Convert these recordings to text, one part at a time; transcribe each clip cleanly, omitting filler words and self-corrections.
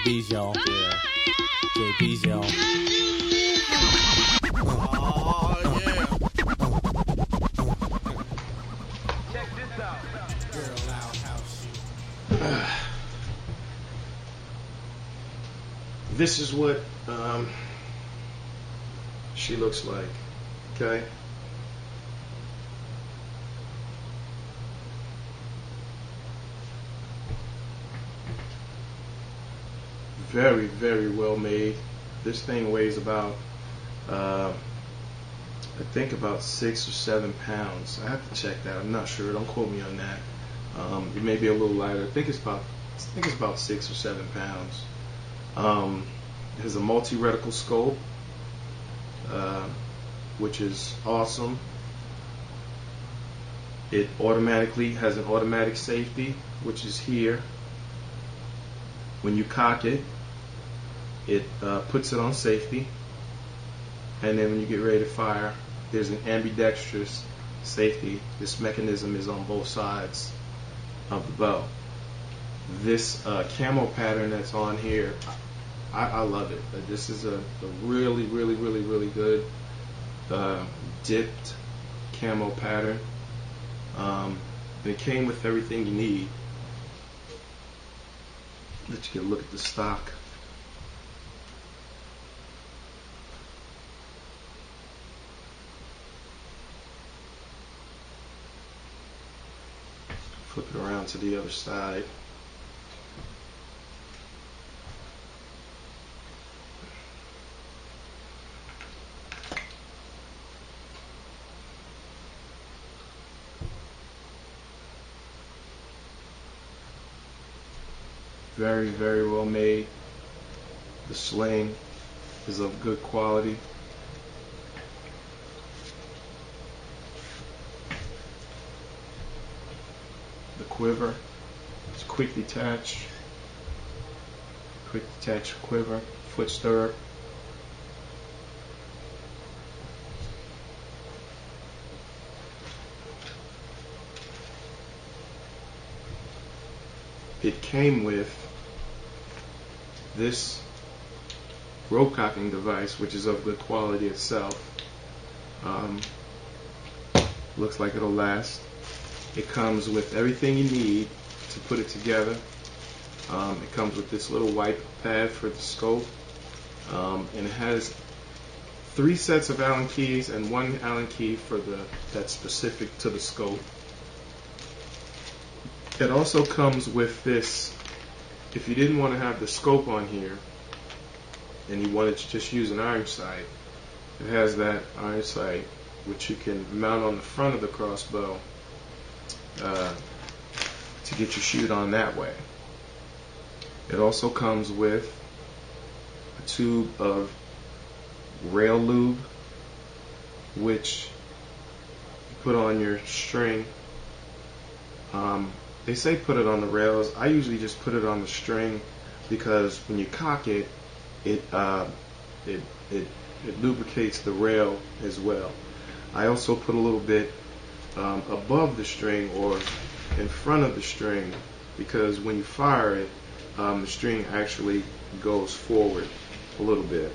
JB's, y'all. Yeah. JB's, y'all. Oh, yeah. Check this out. Girl, loud house. This is what she looks like, okay? Very, very well made. This thing weighs about, I think about 6 or 7 pounds. I have to check that. I'm not sure. Don't quote me on that. It may be a little lighter. I think it's about 6 or 7 pounds. It has a multi-reticle scope, which is awesome. It automatically has an automatic safety, which is here. When you cock it, it puts it on safety, and then when you get ready to fire, there's an ambidextrous safety. This mechanism is on both sides of the bow. This camo pattern that's on here, I love it. This is a really, really, really, really good dipped camo pattern. It came with everything you need. Let you get a look at the stock. Flip it around to the other side. Very, very well made. The sling is of good quality. The quiver is quick detach quiver, foot stirrup. It came with this rope cocking device, which is of good quality itself. Looks like it'll last. It comes with everything you need to put it together. It comes with this little wipe pad for the scope, and it has 3 sets of Allen keys and 1 Allen key for that's specific to the scope. It also comes with this. If you didn't want to have the scope on here and you wanted to just use an iron sight, it has that iron sight which you can mount on the front of the crossbow to get your shoot on that way. It also comes with a tube of rail lube, which you put on your string. They say put it on the rails. I usually just put it on the string because when you cock it, it lubricates the rail as well. I also put a little bit above the string or in front of the string, because when you fire it, the string actually goes forward a little bit.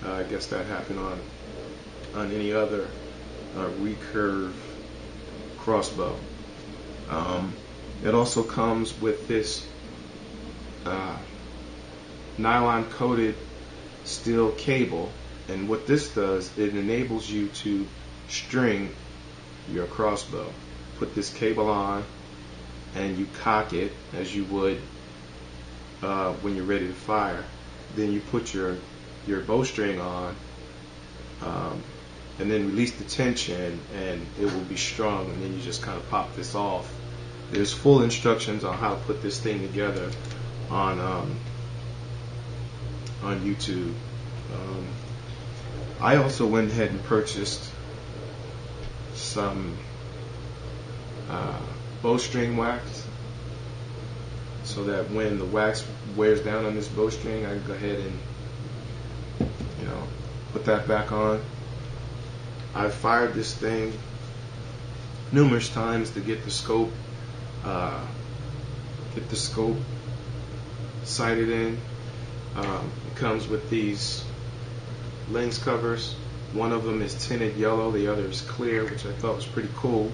I guess that happened on any other recurve crossbow. It also comes with this nylon coated steel cable, and what this does, it enables you to string your crossbow. Put this cable on and you cock it as you would when you're ready to fire. Then you put your bowstring on and then release the tension, and it will be strung, and then you just kind of pop this off. There's full instructions on how to put this thing together on YouTube. I also went ahead and purchased some bowstring wax, so that when the wax wears down on this bowstring, I can go ahead and put that back on. I've fired this thing numerous times to get the scope sighted in, It comes with these lens covers. One of them is tinted yellow, the other is clear, which I thought was pretty cool.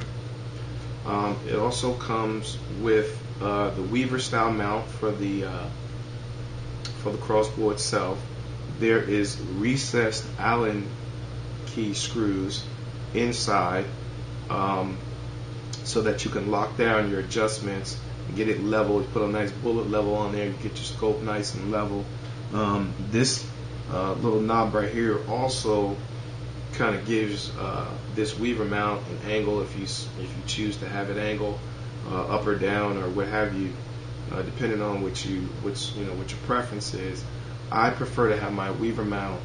It also comes with the Weaver style mount for the crossbow itself. There is recessed Allen key screws inside, so that you can lock down your adjustments and get it level. You put a nice bullet level on there, you get your scope nice and level. This little knob right here also kind of gives this Weaver mount an angle if you choose to have it angle up or down or what have you, depending on what your preference is. I prefer to have my Weaver mount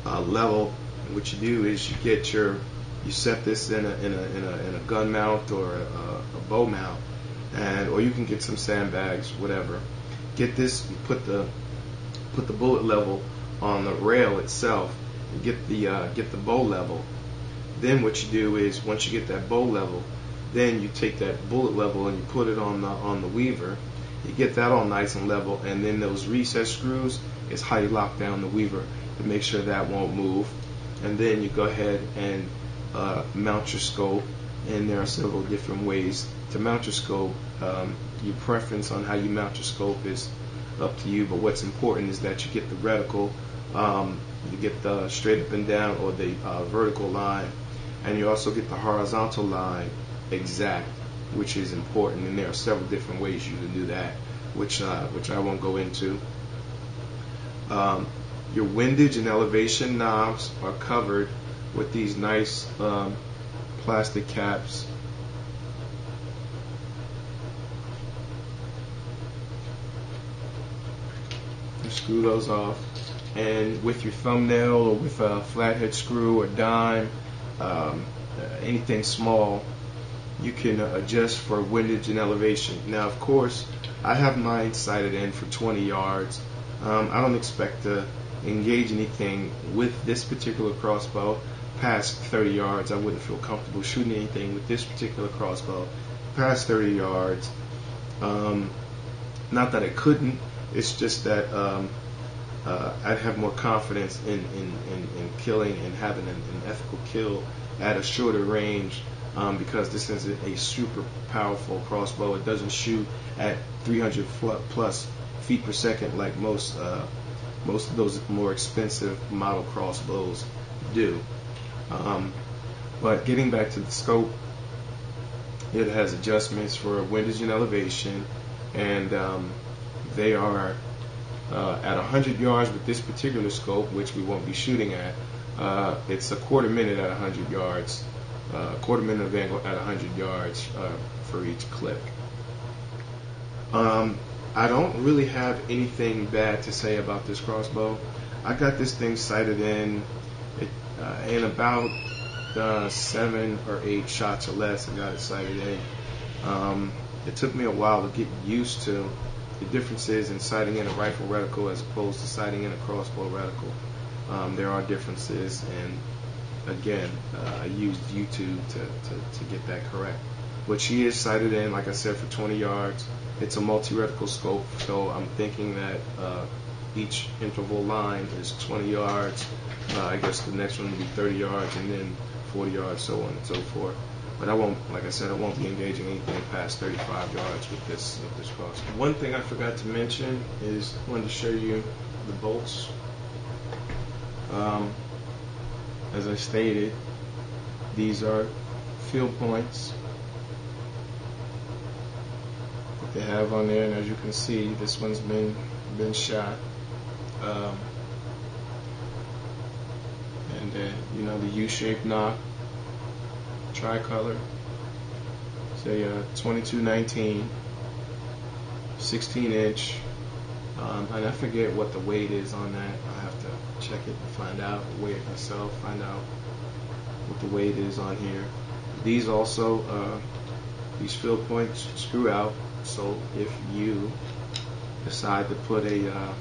level. And what you do is you set this in a gun mount or a bow mount, or you can get some sandbags, whatever. Get this, you put the bullet level on the rail itself, and get the bow level. Then what you do is, once you get that bow level, then you take that bullet level and you put it on the Weaver. You get that all nice and level, and then those recessed screws is how you lock down the Weaver to make sure that won't move. And then you go ahead and mount your scope, and there are several different ways to mount your scope. Your preference on how you mount your scope is up to you, but what's important is that you get the reticle, you get the straight up and down or the vertical line, and you also get the horizontal line exact, which is important, and there are several different ways you can do that, which I won't go into. Your windage and elevation knobs are covered with these nice plastic caps. You screw those off, and with your thumbnail or with a flathead screw or dime, anything small, you can adjust for windage and elevation. Now, of course, I have mine sighted in for 20 yards. I don't expect to engage anything with this particular crossbow past 30 yards. I wouldn't feel comfortable shooting anything with this particular crossbow past 30 yards. Not that I couldn't, it's just that I'd have more confidence in killing and having an ethical kill at a shorter range, because this is a super powerful crossbow. It doesn't shoot at 300 plus feet per second like most of those more expensive model crossbows do. But getting back to the scope, it has adjustments for windage and elevation, and they are at 100 yards with this particular scope, which we won't be shooting at. It's a quarter minute at 100 yards, quarter minute of angle at 100 yards for each click. I don't really have anything bad to say about this crossbow. I got this thing sighted in about 7 or 8 shots or less. I got it sighted in. It took me a while to get used to the differences in sighting in a rifle reticle as opposed to sighting in a crossbow reticle. There are differences, and again, I used YouTube to get that correct. But she is sighted in, like I said, for 20 yards. It's a multi-reticle scope, so I'm thinking that each interval line is 20 yards. I guess the next one will be 30 yards, and then 40 yards, so on and so forth. But I won't, like I said, I won't be engaging anything past 35 yards with this crossbow. One thing I forgot to mention is I wanted to show you the bolts. As I stated, these are field points that they have on there, and as you can see, this one's been shot. And then, you know, the U-shaped knock, tricolor. It's a 2219, 16-inch. And I forget what the weight is on that. I have to check it and find out, weigh it myself, find out what the weight is on here. These also, these field points screw out, so if you decide to put a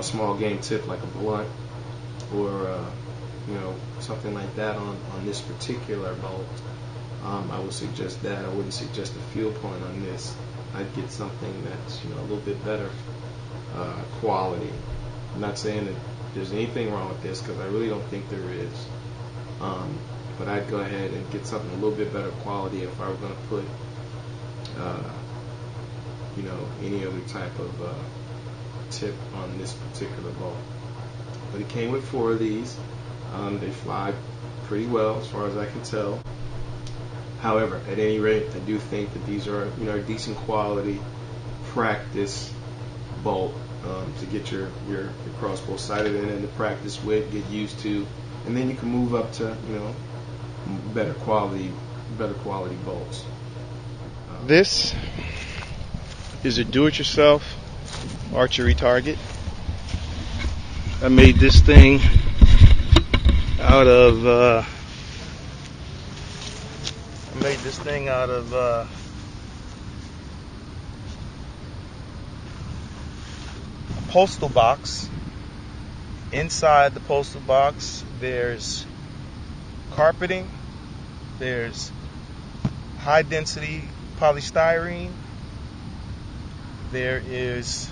small game tip like a blunt or something like that on this particular bolt, I would suggest that. I wouldn't suggest a field point on this. I'd get something that's a little bit better quality. I'm not saying that there's anything wrong with this, because I really don't think there is. But I'd go ahead and get something a little bit better quality if I were going to put, any other type of tip on this particular bolt. But it came with 4 of these. They fly pretty well as far as I can tell. However, at any rate, I do think that these are, a decent quality practice bolt to get your crossbow sighted in and to practice with, get used to, and then you can move up to, better quality bolts. This is a do-it-yourself archery target. I made this thing out of a postal box. Inside the postal box there's carpeting, there's high density polystyrene, there is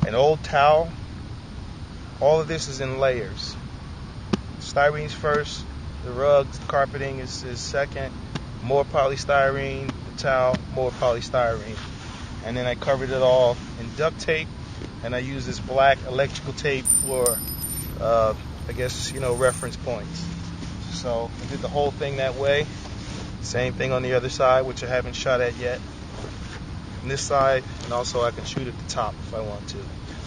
an old towel. All of this is in layers. Styrene's first, the rugs, the carpeting is second, more polystyrene, the towel, more polystyrene. And then I covered it all in duct tape, and I use this black electrical tape for, reference points. So I did the whole thing that way. Same thing on the other side, which I haven't shot at yet. On this side, and also I can shoot at the top if I want to.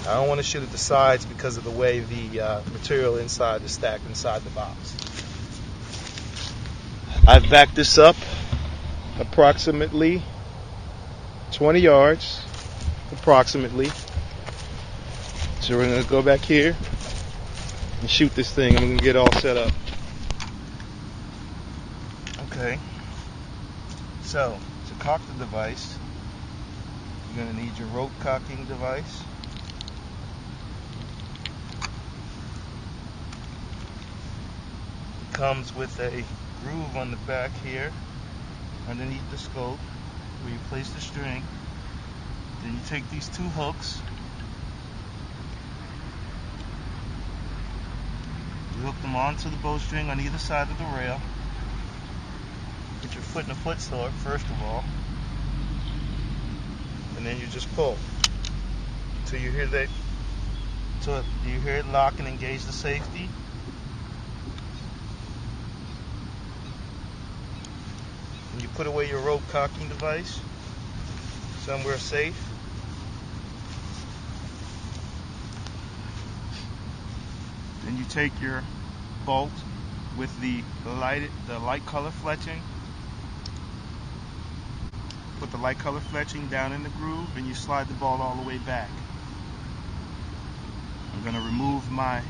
I don't want to shoot at the sides because of the way the material inside is stacked inside the box. I've backed this up approximately 20 yards, approximately. So we're going to go back here and shoot this thing. I'm going to get all set up. Okay. So, to cock the device, you're going to need your rope cocking device. It comes with a groove on the back here, underneath the scope, where you place the string. Then you take these 2 hooks, you hook them onto the bowstring on either side of the rail. Put your foot in the foot sword first of all, and then you just pull until you hear it lock and engage the safety. And you put away your rope cocking device somewhere safe. Then you take your bolt with the light color fletching. Put the light color fletching down in the groove, and you slide the bolt all the way back. I'm going to remove my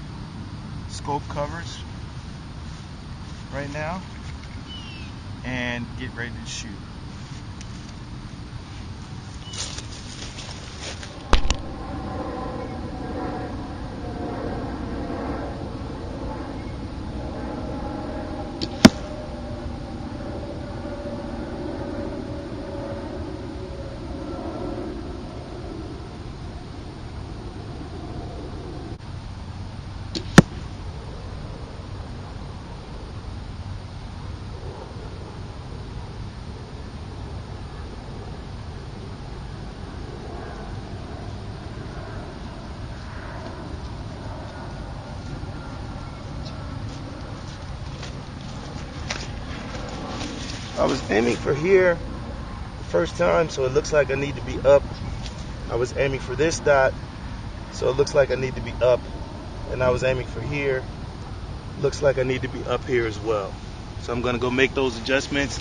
scope covers right now and get ready to shoot. I was aiming for here the first time, so it looks like I need to be up. I was aiming for this dot, so it looks like I need to be up. And I was aiming for here, looks like I need to be up here as well. So I'm going to go make those adjustments